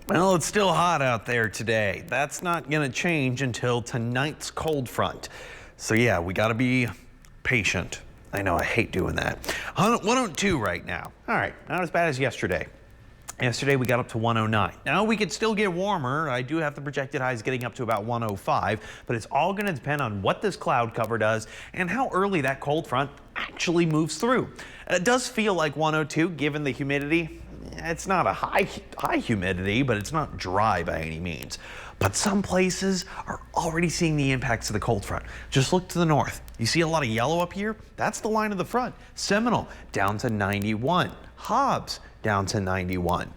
Well, it's still hot out there today. That's not going to change until tonight's cold front. So yeah, we got to be patient. I know, I hate doing that. 102 right now. All right, not as bad as yesterday. Yesterday we got up to 109. Now we could still get warmer. I do have the projected highs getting up to about 105, but it's all going to depend on what this cloud cover does and how early that cold front actually moves through. It does feel like 102 given the humidity. It's not a high humidity, but it's not dry by any means. But some places are already seeing the impacts of the cold front. Just look to the north. You see a lot of yellow up here? That's the line of the front. Seminole down to 91. Hobbs down to 91.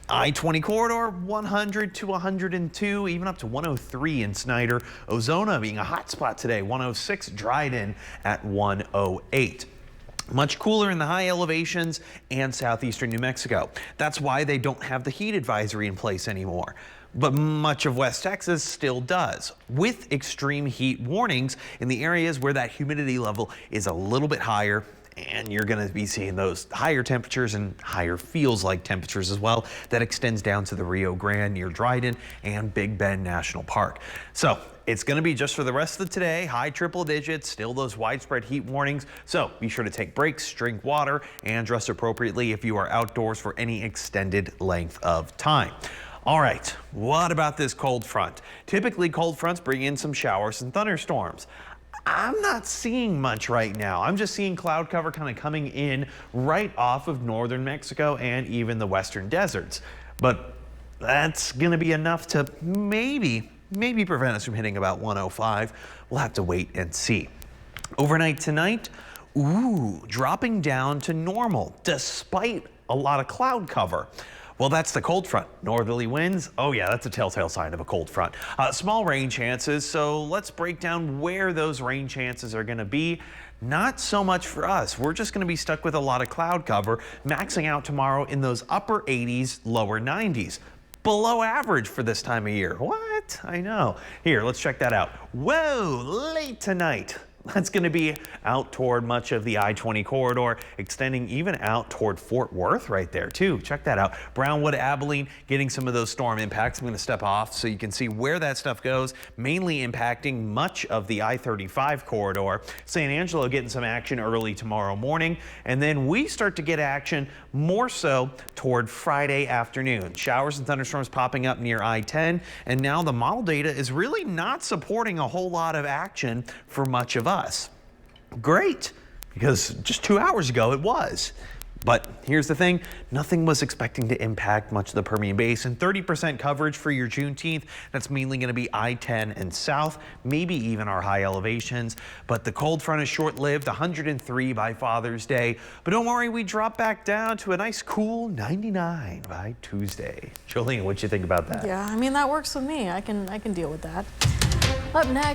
I-20 corridor 100 to 102, even up to 103 in Snyder. Ozona being a hot spot today, 106. Dryden at 108. Much cooler in the high elevations and southeastern New Mexico. That's why they don't have the heat advisory in place anymore. But much of West Texas still does, with extreme heat warnings in the areas where that humidity level is a little bit higher. And you're going to be seeing those higher temperatures and higher feels like temperatures as well. That extends down to the Rio Grande near Dryden and Big Bend National Park. So it's going to be just for the rest of today, high triple digits, still those widespread heat warnings. So be sure to take breaks, drink water, and dress appropriately if you are outdoors for any extended length of time. All right, what about this cold front? Typically cold fronts bring in some showers and thunderstorms. I'm not seeing much right now. I'm just seeing cloud cover kind of coming in right off of northern Mexico and even the western deserts. But that's going to be enough to maybe prevent us from hitting about 105. We'll have to wait and see. Overnight tonight, dropping down to normal despite a lot of cloud cover. Well, that's the cold front. Northerly winds, oh yeah, that's a telltale sign of a cold front. Small rain chances, so let's break down where those rain chances are going to be. Not so much for us. We're just going to be stuck with a lot of cloud cover, maxing out tomorrow in those upper 80s, lower 90s. Below average for this time of year. What? I know. Here, let's check that out. Whoa, late tonight. That's going to be out toward much of the I-20 corridor, extending even out toward Fort Worth right there too. Check that out. Brownwood, Abilene getting some of those storm impacts. I'm going to step off so you can see where that stuff goes, mainly impacting much of the I-35 corridor. San Angelo getting some action early tomorrow morning, and then we start to get action more so toward Friday afternoon. Showers and thunderstorms popping up near I-10, and now the model data is really not supporting a whole lot of action for much of us. Great, because just 2 hours ago it was. But here's the thing, nothing was expecting to impact much of the Permian Basin. 30% coverage for your Juneteenth. That's mainly going to be I-10 and south, maybe even our high elevations. But the cold front is short-lived, 103 by Father's Day. But don't worry, we drop back down to a nice cool 99 by Tuesday. Jolene, what you think about that? Yeah, I mean, that works with me. I can deal with that. Up next.